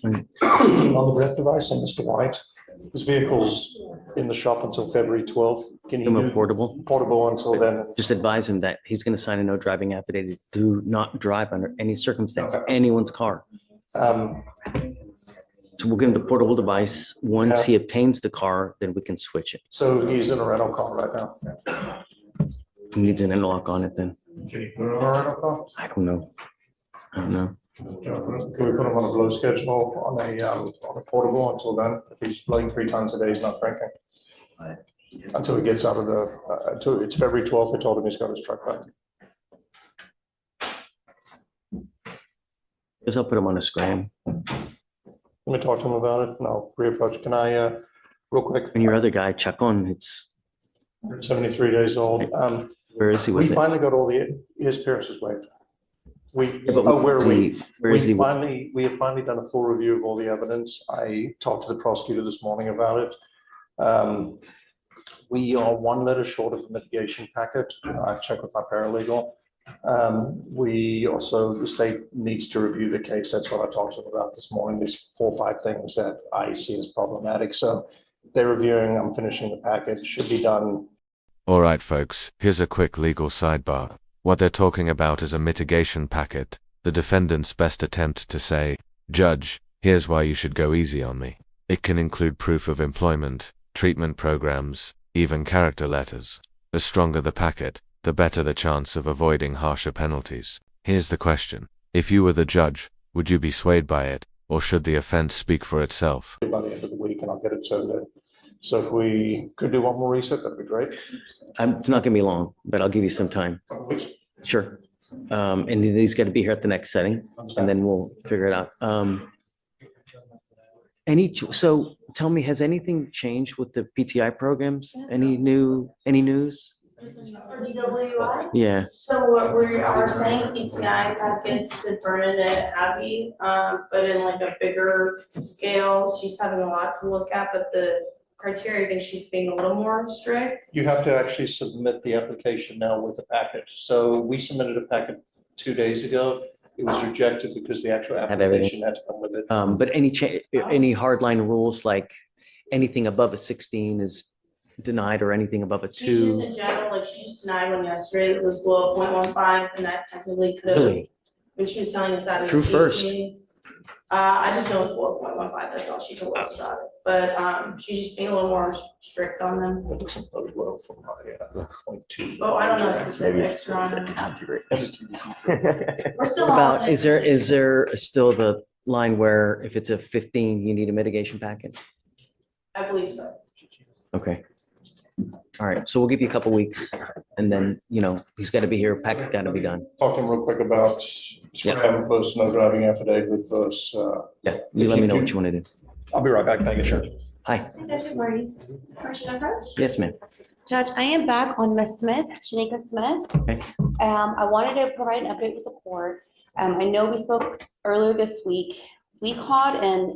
On the breath device and Mr. White, his vehicle's in the shop until February 12th. Can he do portable until then? Just advise him that he's going to sign a no driving affidavit to not drive under any circumstance, anyone's car. So we'll give him the portable device. Once he obtains the car, then we can switch it. So he's in a rental car right now. He needs an interlock on it then. Can you put him in a rental car? I don't know. Can we put him on a blow schedule on a portable until then? If he's blowing 3 times a day, he's not drinking. Until he gets out of the, until it's February 12th, I told him he's got his truck back. Because I'll put him on a scram. Let me talk to him about it and I'll reapproach. Can I, real quick? And your other guy, Chuck on, it's 73 days old. Where is he with we finally got all his appearance was waived. We have finally done a full review of all the evidence. I talked to the prosecutor this morning about it. We are 1 letter short of a mitigation packet. I checked with my paralegal. The state needs to review the case. That's what I talked to them about this morning. There's 4 or 5 things that I see as problematic. So they're reviewing. I'm finishing the packet. Should be done. All right, folks, here's a quick legal sidebar. What they're talking about is a mitigation packet, the defendant's best attempt to say, "Judge, here's why you should go easy on me." It can include proof of employment, treatment programs, even character letters. The stronger the packet, the better the chance of avoiding harsher penalties. Here's the question. If you were the judge, would you be swayed by it, or should the offense speak for itself? By the end of the week, and I'll get it turned in. So if we could do one more reset, that'd be great. It's not going to be long, but I'll give you some time. Sure. And he's got to be here at the next setting, and then we'll figure it out. So tell me, has anything changed with the PTI programs? Any news? For DWI? Yeah. So what we are saying, PTI packets to Bernadette Abbey, but in like a bigger scale. She's having a lot to look at, but the criteria, I think she's being a little more strict. You have to actually submit the application now with the packet. So we submitted a packet 2 days ago. It was rejected because the actual application had to come with it. But any hardline rules, like anything above a 16 is denied, or anything above a 2? She's just in general, like she just denied one yesterday that was below 0.15, and that technically could have. Really? When she was telling us that. True first. I just know it's below 0.15. That's all she told us about it. But she's just being a little more strict on them. That doesn't bode well for my 0.2. Oh, I don't know specifics, Ron. We're still About, on is there still the line where if it's a 15, you need a mitigation packet? I believe so. Okay. All right. So we'll give you a couple weeks, and then, he's got to be here. Packet got to be done. Talk to him real quick about scram versus no driving affidavit versus. Yeah. You let me know what you want to do. I'll be right back. Thank you. Sure. Hi. Judge, good morning. Commissioner Approach? Yes, ma'am. Judge, I am back on Ms. Smith, Shanika Smith. Okay. I wanted to provide an update with the court. I know we spoke earlier this week. We called in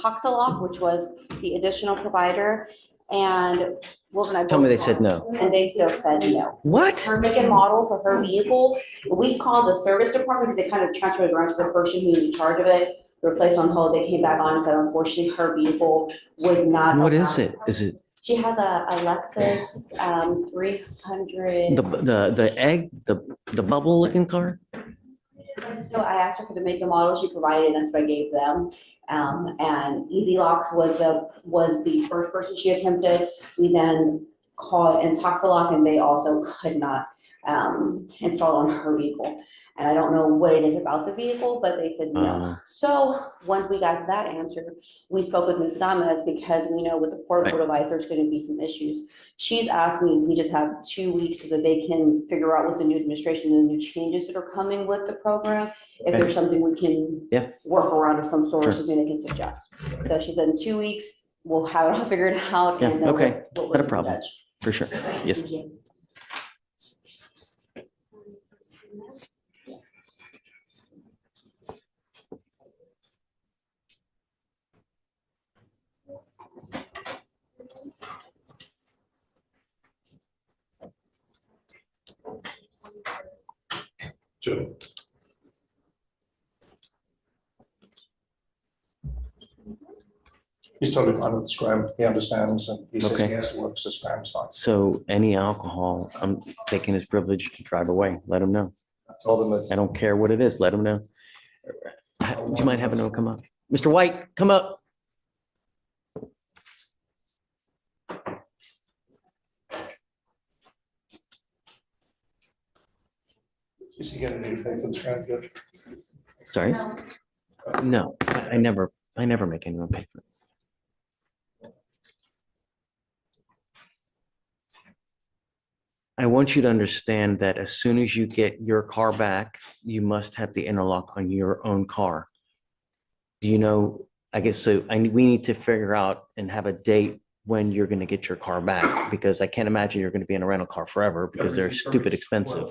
Toxalock, which was the additional provider, and we're gonna. Tell me they said no. And they still said no. What? Her make and model for her vehicle, we called the service department because they kind of transferred around to the person who's in charge of it. They were placed on hold. They came back on and said, unfortunately, her vehicle would not. What is it? Is it? She has a Lexus 300. The egg, the bubble looking car? So I asked her for the make and model. She provided, and that's what I gave them. And Easy Locks was the first person she attempted. We then called Intoxilock, and they also could not install on her vehicle. And I don't know what it is about the vehicle, but they said no. So once we got that answer, we spoke with Ms. Gomez, because we know with the portable device, there's going to be some issues. She's asked me if we just have 2 weeks so that they can figure out with the new administration and the new changes that are coming with the program, if there's something we can work around of some sort, or something they can suggest. So she said in 2 weeks, we'll have it all figured out. Yeah, and okay, what not a problem, for sure. Yes. He's totally fine with the scram. He understands and he says Okay. he has to work, so scram's fine. So any alcohol, I'm taking his privilege to drive away. Let him know. I told him that I don't care what it is. Let him know. Would you mind having him come up? Mr. White, come up. is he gonna need to pay for the scram, Judge? Sorry? No, I never make anyone pay for it. I want you to understand that as soon as you get your car back, you must have the interlock on your own car. Do you know, I guess so we need to figure out and have a date when you're going to get your car back, because I can't imagine you're going to be in a rental car forever because they're stupid expensive.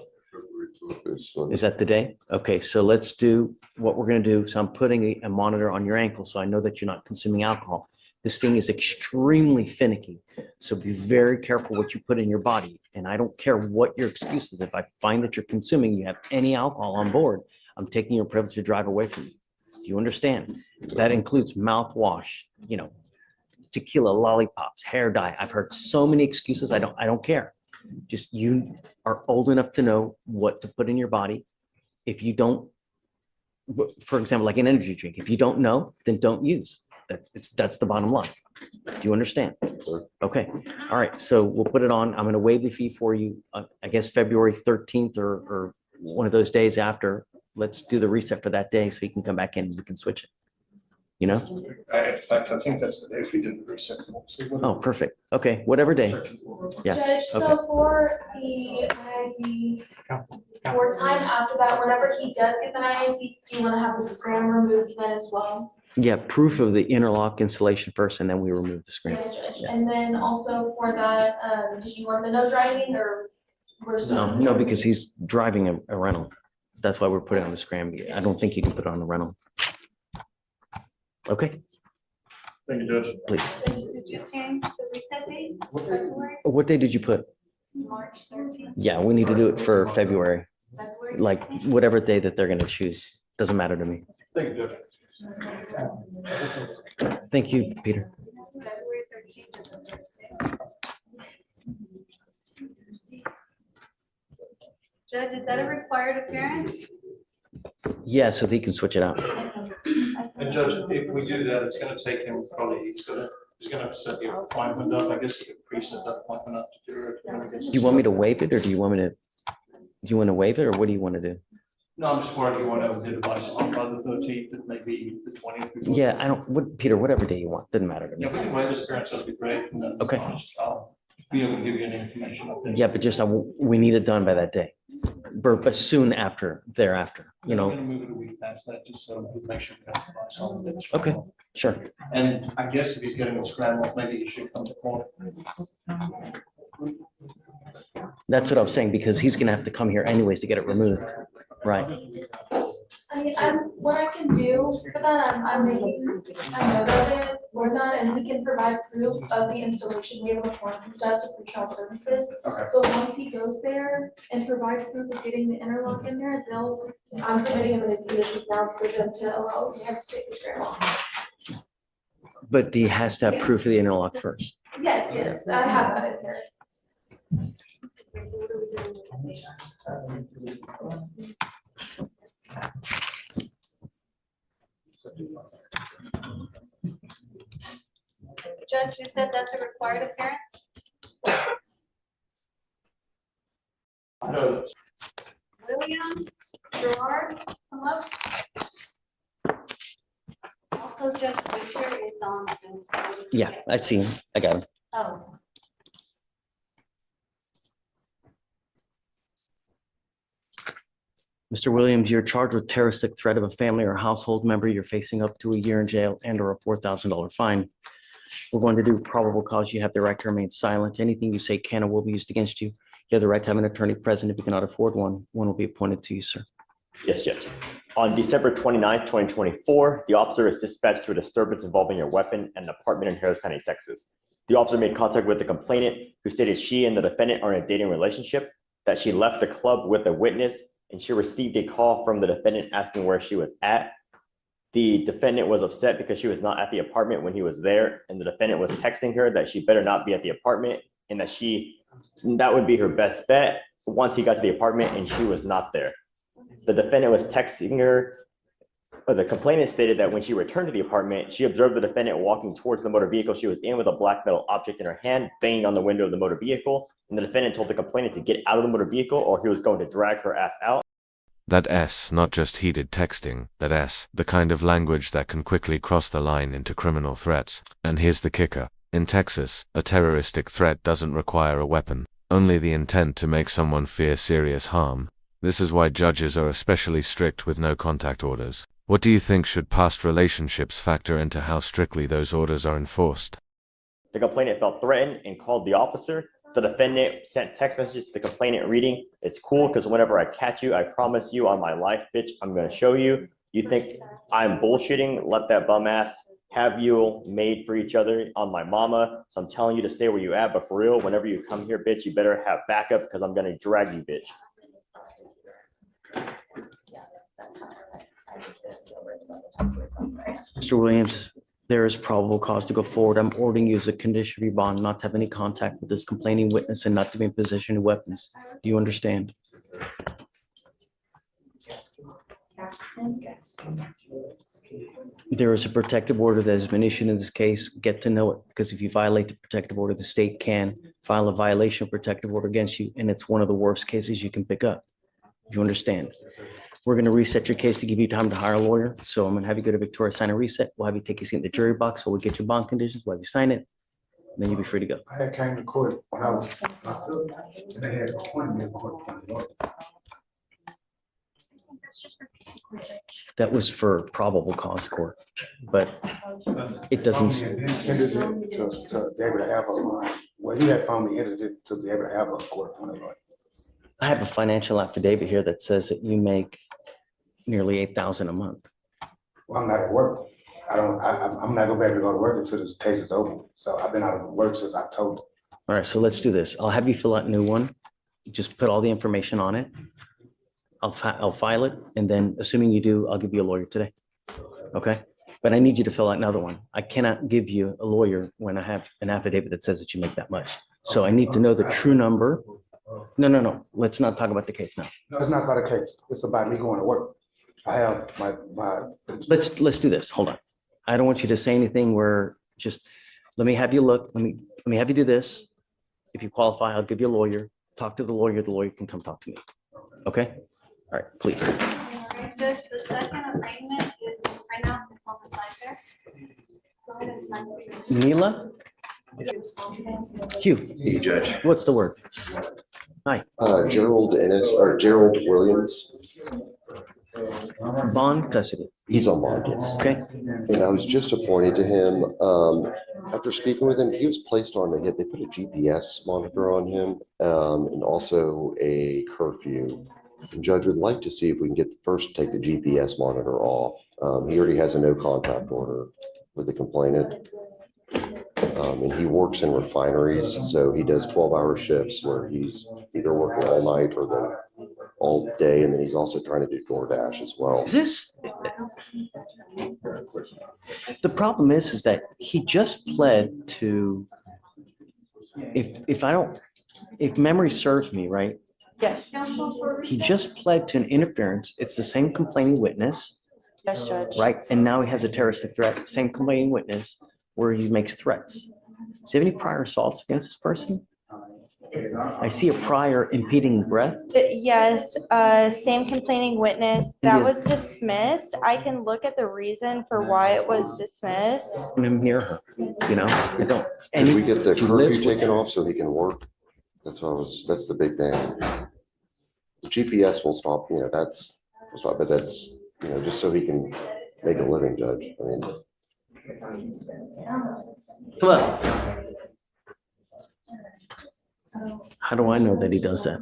Is that the day? Okay, so let's do what we're going to do. So I'm putting a monitor on your ankle so I know that you're not consuming alcohol. This thing is extremely finicky. So be very careful what you put in your body. And I don't care what your excuse is. If I find that you're consuming, you have any alcohol on board, I'm taking your privilege to drive away from you. Do you understand? That includes mouthwash, tequila, lollipops, hair dye. I've heard so many excuses. I don't care. Just you are old enough to know what to put in your body. If you don't, for example, like an energy drink, if you don't know, then don't use. That's the bottom line. Do you understand? Sure. Okay. All right. So we'll put it on. I'm going to waive the fee for you. I guess February 13th or one of those days after. Let's do the reset for that day so you can come back in and we can switch it. In fact, I think that's the day we did the reset. Oh, perfect. Okay. Whatever day. Yeah. Judge, Okay. so for the IID, for time after that, whenever he does get the IID, do you want to have the scram removed then as well? Yeah. Proof of the interlock installation first, and then we remove the screen. Yes, Judge. Yeah. And then also for that, did you want the no driving or? We're still- No, because he's driving a rental. That's why we're putting on the scram. I don't think you can put it on the rental. Okay, Thank you, Judge. please. Did you change the reset date? February, What day did you put? March 13th, Yeah, we need to do it for February, February? like 13th? whatever day that they're going to choose. Doesn't matter to me. Thank you, Judge. Thank you, Peter. February 13th is a Thursday. Judge, is that a required appearance? Yeah, so he can switch it out. And Judge, if we do that, it's gonna take him probably, he's gonna set the appointment up. I guess he could preset that appointment up to do it. when he gets Do you want me to waive it or do you want to waive it or what do you want to do? No, I'm just worried you won't have the device on by the 13th, it may be the 20th. Yeah, Peter, whatever day you want, doesn't matter to Yeah, me. we can waive his appearance, that'd be great. And then Okay. I'll be able to give you any information. Yeah, but just, we need it done by that day. But soon thereafter, I'm gonna move it a week past that, just so we make sure we have the device on the day. Okay. Sure. And I guess if he's getting it scrambled, maybe he should come to court. That's what I was saying, because he's going to have to come here anyways to get it removed. Right. What I can do for that, I'm making a note of it for that, and we can provide proof of the installation. We have the forms and stuff to pre-trial services. Okay. So once he goes there and provides proof of getting the interlock in there, I'm permitting him in his conditions now for them to allow him to take the scram off. But he has to have proof of the interlock first. Yes, I have that in there. Okay, so what are we doing with that date? Judge, you said that's a required appearance? I know. William, Gerard, come up. Also, Judge Fleischer is on Zoom. Yeah, I see him. I got him. Oh. Mr. Williams, you're charged with terroristic threat of a family or household member. You're facing up to a year in jail and or a $4,000 fine. We're going to do probable cause. You have the right to remain silent. Anything you say can or will be used against you. You have the right to have an attorney present. If you cannot afford one, one will be appointed to you, sir. Yes, Judge. On December 29th, 2024, the officer is dispatched to a disturbance involving a weapon at an apartment in Harris County, Texas. The officer made contact with the complainant, who stated she and the defendant are in a dating relationship, that she left the club with a witness, and she received a call from the defendant asking where she was at. the defendant was upset because she was not at the apartment when he was there, and the defendant was texting her that she better not be at the apartment, and that would be her best bet once he got to the apartment and she was not there. The defendant was texting her, or the complainant stated that when she returned to the apartment, she observed the defendant walking towards the motor vehicle she was in with a black metal object in her hand, banging on the window of the motor vehicle, and the defendant told the complainant to get out of the motor vehicle or he was going to drag her ass out. That S, not just heated texting, that S, the kind of language that can quickly cross the line into criminal threats. And here's the kicker. In Texas, a terroristic threat doesn't require a weapon, only the intent to make someone fear serious harm. This is why judges are especially strict with no contact orders. What do you think should past relationships factor into how strictly those orders are enforced? The complainant felt threatened and called the officer. The defendant sent text messages to the complainant reading, "It's cool because whenever I catch you, I promise you on my life, bitch, I'm going to show you. You think I'm bullshitting? Let that bum ass have you made for each other on my mama. So I'm telling you to stay where you at, but for real, whenever you come here, bitch, you better have backup because I'm going to drag you, bitch." Mr. Williams, there is probable cause to go forward. I'm ordering you as a condition of your bond not to have any contact with this complaining witness and not to be in possession of weapons. Do you understand? There is a protective order that has been issued in this case. Get to know it, because if you violate the protective order, the state can file a violation of protective order against you, and it's one of the worst cases you can pick up. Do you understand? We're going to reset your case to give you time to hire a lawyer. So I'm going to have you go to Victoria, sign a reset. We'll have you take your seat in the jury box. So we'll get your bond conditions. We'll have you sign it. And then you'll be free to go. I had came to court when I was locked up, and they had appointed me in court. That was for probable cause court, but it doesn't. Ended it to be able to have a, well, he had found me ended it to be able to have a court appointed lawyer. I have a financial affidavit here that says that you make nearly $8,000 a month. Well, I'm not at work. I'm not gonna be able to go to work until this case is over. So I've been out of work since October. All right, so let's do this. I'll have you fill out a new one. Just put all the information on it. I'll file it, and then assuming you do, I'll give you a lawyer today. Okay? But I need you to fill out another one. I cannot give you a lawyer when I have an affidavit that says that you make that much. So I need to know the true number. No. Let's not talk about the case now. No, it's not about a case. It's about me going to work. I have my. Let's do this. Hold on. I don't want you to say anything where just let me have you look. Let me have you do this. If you qualify, I'll give you a lawyer. Talk to the lawyer. The lawyer can come talk to me. Okay? All right, please. All right, Judge, the second arraignment is right now, it's on the side there. Go ahead and sign it. Neela? Hugh, Hey, Judge. what's the word? Hi. Gerald Ennis, or Gerald Williams. Bond custody. He's on bond, yes. Okay. And I was just appointed to him. After speaking with him, he was placed on, they put a GPS monitor on him, and also a curfew. And Judge would like to see if we can get take the GPS monitor off. He already has a no contact order with the complainant. And he works in refineries, so he does 12-hour shifts where he's either working all night or then all day, and then he's also trying to do DoorDash as well. Is this? The problem is that he just pled to, if memory serves me right, Yes, he just pled to an interference. It's the same complaining witness, yes, Judge. right? And now he has a terroristic threat, same complaining witness, where he makes threats. Does he have any prior assaults against this person? I see a prior impeding breath. Yes, same complaining witness. That was dismissed. I can look at the reason for why it was dismissed. I'm near her, I don't. Did we get the she lives curfew with- taken off so he can work? That's the big thing. The GPS will stop, but that's, just so he can make a living, Judge. I mean, Come on. How do I know that he does that?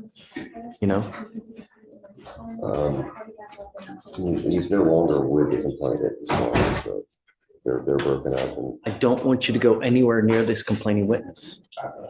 he's no longer with the complainant as well, so they're broken up. And I don't want you to go anywhere near this complaining witness.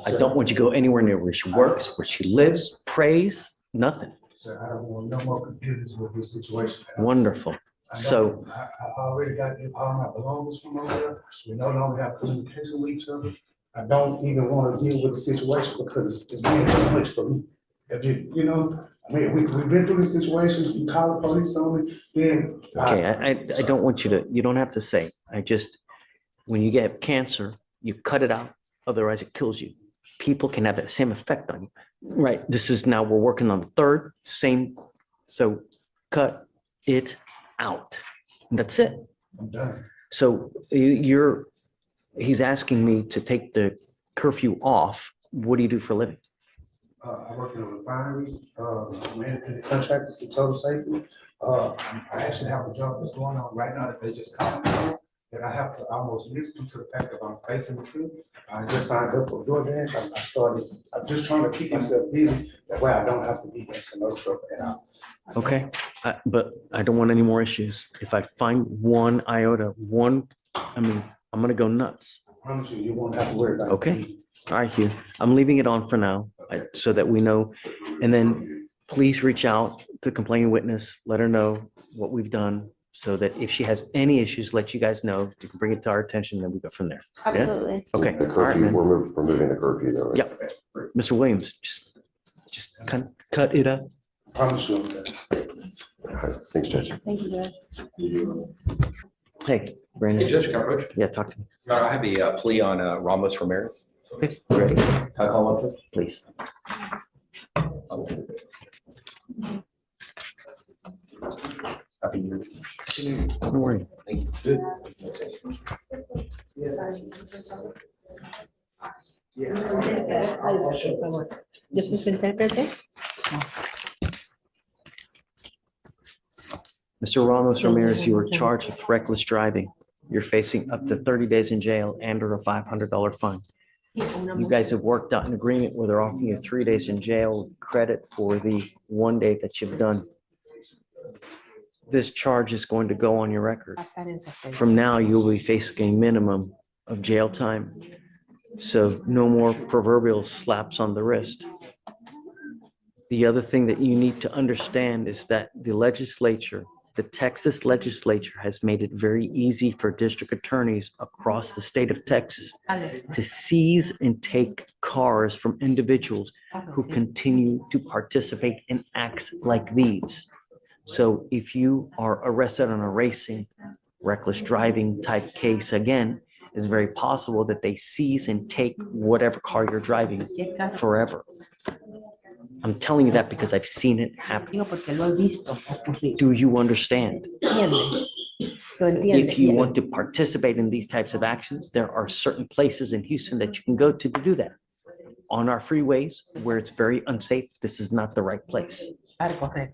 I don't want you to go anywhere near where she works, where she lives, prays, nothing. So I don't want no more confusion with this situation. Wonderful. So, I already got all my belongings from over there. We no longer have communication with each other. I don't even want to deal with the situation because it's getting too much for me. If you know, I mean, we've been through this situation, you call the police on me, then. okay, I don't want you don't have to say, when you get cancer, you cut it out, otherwise it kills you. People can have that same effect on you. Right, we're working on the third, so cut it out. And that's it. I'm done. So he's asking me to take the curfew off. What do you do for a living? I work in a refinery, managing the contract to total safety. I actually have a job that's going on right now that they just called me on, that I have to almost miss due to the fact that I'm facing the truth. I just signed up for DoorDash. I'm just trying to keep myself busy. That way I don't have to be into no trouble at all. Okay, but I don't want any more issues. If I find one iota, I'm gonna go nuts. I promise you, you won't have to worry about it. Okay, all right, Hugh. I'm leaving it on for now, so that we know. And then please reach out to complaining witness, let her know what we've done, so that if she has any issues, let you guys know. You can bring it to our attention, then we go from there. Yeah? Absolutely. Okay, The all right, curfew, man. we're removing the curfew though. Right? Yep. Mr. Williams, just cut it up. Promise you. I'm done. All right, thanks, Judge. Thank you, Judge. Hey, Hey, Brandon. Judge, can I approach? Yeah, talk to me. I have a plea on Ramos Ramirez. Okay, ready, Can I call him up? please. Happy New Year. Don't worry. Thank you. Mr. Ramos Ramirez, you were charged with reckless driving. You're facing up to 30 days in jail and or a $500 fine. You guys have worked out an agreement where they're offering you 3 days in jail with credit for the 1 day that you've done. This charge is going to go on your record. From now, you'll be facing a minimum of jail time. So no more proverbial slaps on the wrist. The other thing that you need to understand is that the Texas legislature has made it very easy for district attorneys across the state of Texas to seize and take cars from individuals who continue to participate in acts like these. So if you are arrested on a racing, reckless driving type case again, it's very possible that they seize and take whatever car you're driving forever. I'm telling you that because I've seen it happen. Do you understand? If you want to participate in these types of actions, there are certain places in Houston that you can go to do that. On our freeways where it's very unsafe, this is not the right place. Okay.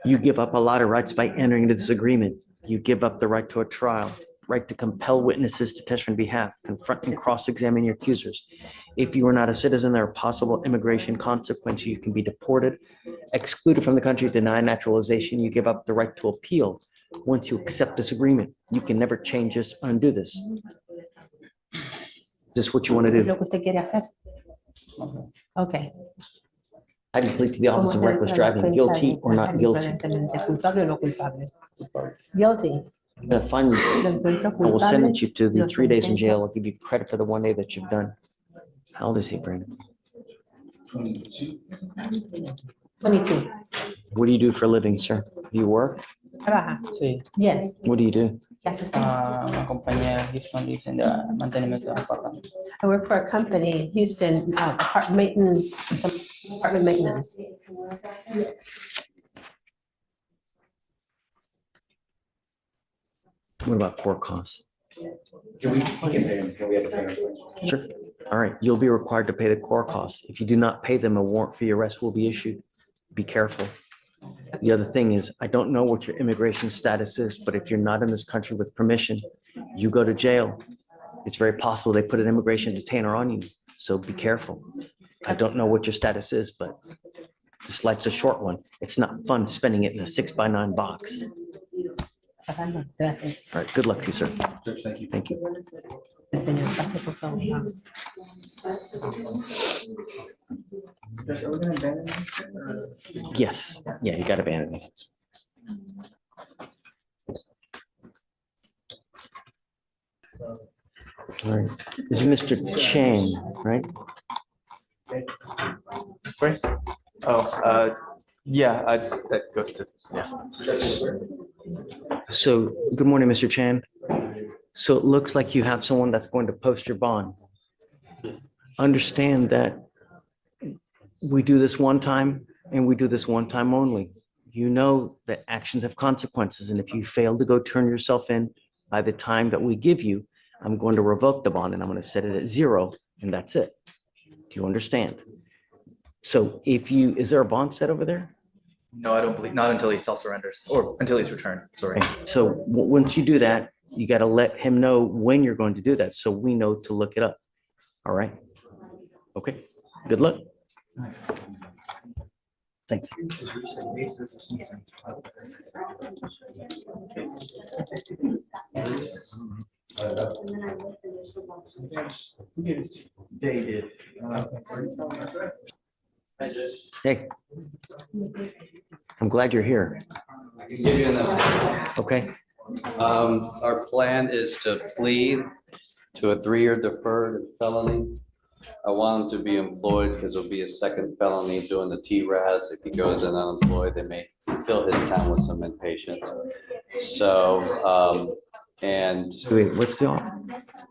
You give up a lot of rights by entering into this agreement. You give up the right to a trial, right to compel witnesses to testify on behalf, confront and cross-examine your accusers. If you are not a citizen, there are possible immigration consequences. You can be deported, excluded from the country, denied naturalization. You give up the right to appeal. Once you accept this agreement, you can never change this, undo this. Is this what you want to do? Lo que usted quiere hacer. Okay. How do you plead to the office of reckless driving, guilty or not guilty? Culpable o no culpable. Guilty. I'm gonna find you. I will sentence you to the 3 days in jail. I'll give you credit for the 1 day that you've done. How old is he, Brandon? 22. What do you do for a living, sir? Do you work? Trabaja. Sí, Yes. What do you do? ¿Qué hace usted? una compañía de Houston dicen de mantenimiento de apartamentos. I work for a company, Houston, apartment maintenance. What about court costs? Can we pay him? Can we have a payment? Sure. All right, you'll be required to pay the court costs. If you do not pay them, a warrant for your arrest will be issued. Be careful. The other thing is, I don't know what your immigration status is, but if you're not in this country with permission, you go to jail. It's very possible they put an immigration detainer on you, so be careful. I don't know what your status is, but this life's a short one. It's not fun spending it in a 6x9 box. All right, good luck to you, sir. Judge, thank you. Thank you. Yes, yeah, you got to abandon it. All right. This is Mr. Chang, right? Sorry? Yeah, that goes to, yeah. So, good morning, Mr. Chan. So it looks like you have someone that's going to post your bond. Understand that we do this one time and we do this one time only. You know that actions have consequences, and if you fail to go turn yourself in by the time that we give you, I'm going to revoke the bond and I'm going to set it at 0, and that's it. Do you understand? So is there a bond set over there? No, I don't believe, not until he self-surrenders, or until he's returned, sorry. Okay. So once you do that, you got to let him know when you're going to do that, so we know to look it up. All right? Okay, good luck. Thanks. They did. Hey, I'm glad you're here. I can give you enough. Okay, Our plan is to plead to a 3-year deferred felony. I want him to be employed because it'll be a second felony doing the TRAS. If he goes in unemployed, they may fill his time with some inpatient. So, and. wait, what's the offer?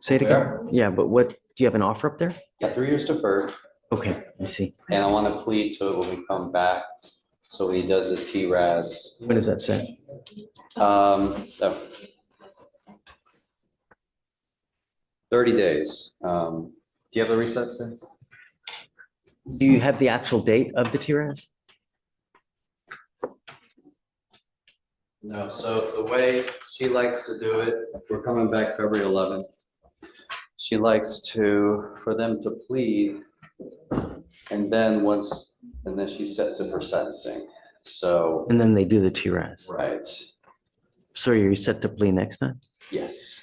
Say it again. Yeah, but what, do you have an offer up there? Yeah, 3 years deferred. Okay, I see. And I want to plead to it when we come back. So when he does his TRAS. When is that set? No. 30 days. Do you have the resets there? Do you have the actual date of the TRAS? No, so the way she likes to do it, we're coming back February 11th. She likes for them to plead, and then she sets it for sentencing. So. And then they do the TRAS. Right. So you're set to plea next time? Yes.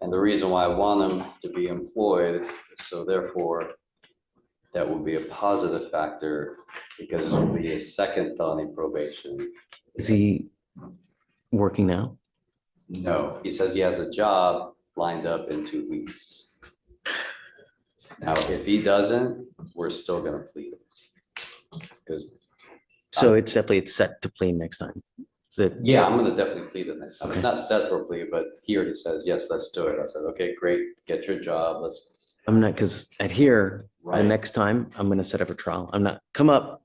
And the reason why I want him to be employed, so therefore that will be a positive factor because this will be a second felony probation. Is he working now? No, he says he has a job lined up in 2 weeks. Now, if he doesn't, we're still gonna plead. So it's set to plea next time. Yeah, I'm gonna definitely plead it next time. It's Okay. not set for plea, but he already says, yes, let's do it. I said, okay, great, get your job, let's. I'm not, because at here, the Right. next time, I'm going to set up a trial. I'm not, come up.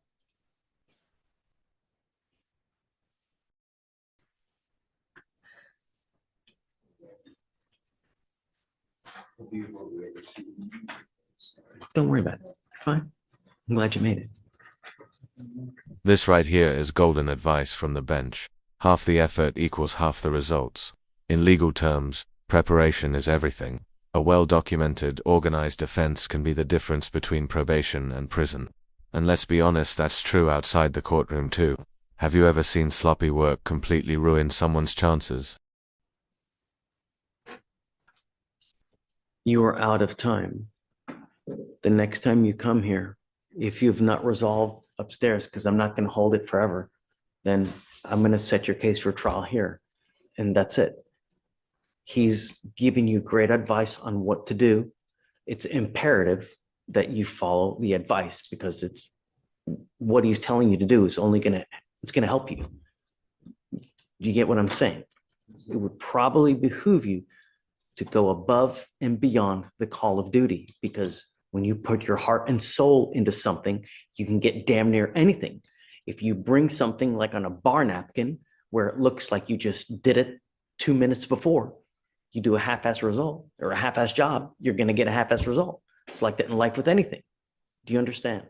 Don't worry about it. Fine. I'm glad you made it. This right here is golden advice from the bench. Half the effort equals half the results. In legal terms, preparation is everything. A well-documented, organized defense can be the difference between probation and prison. And let's be honest, that's true outside the courtroom too. Have you ever seen sloppy work completely ruin someone's chances? You are out of time. The next time you come here, if you've not resolved upstairs, because I'm not going to hold it forever, then I'm going to set your case for trial here. And that's it. He's giving you great advice on what to do. It's imperative that you follow the advice because it's what he's telling you to do is it's going to help you. Do you get what I'm saying? It would probably behoove you to go above and beyond the call of duty, because when you put your heart and soul into something, you can get damn near anything. If you bring something like on a bar napkin where it looks like you just did it 2 minutes before, you do a half-ass result or a half-ass job, you're going to get a half-ass result. It's like that in life with anything. Do you understand?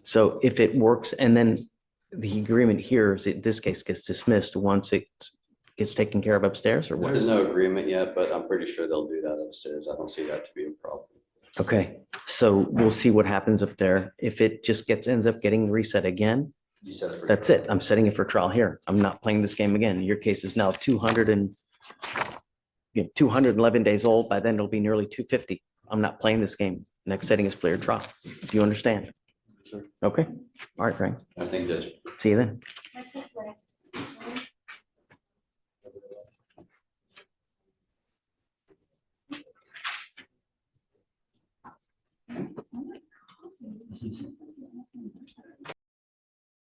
So if it works, and then the agreement here is that this case gets dismissed once it gets taken care of upstairs, or what? There's no agreement yet, but I'm pretty sure they'll do that upstairs. I don't see that to be a problem. Okay, so we'll see what happens up there. If it just ends up getting reset again, You said it for that's it. I'm setting it for trial here. I'm not playing this game again. Your case is now 211 days old. By then it'll be nearly 250. I'm not playing this game. Next setting is player trial. Do you understand? Sure. Okay. All right, Frank. I think Judge. See you then.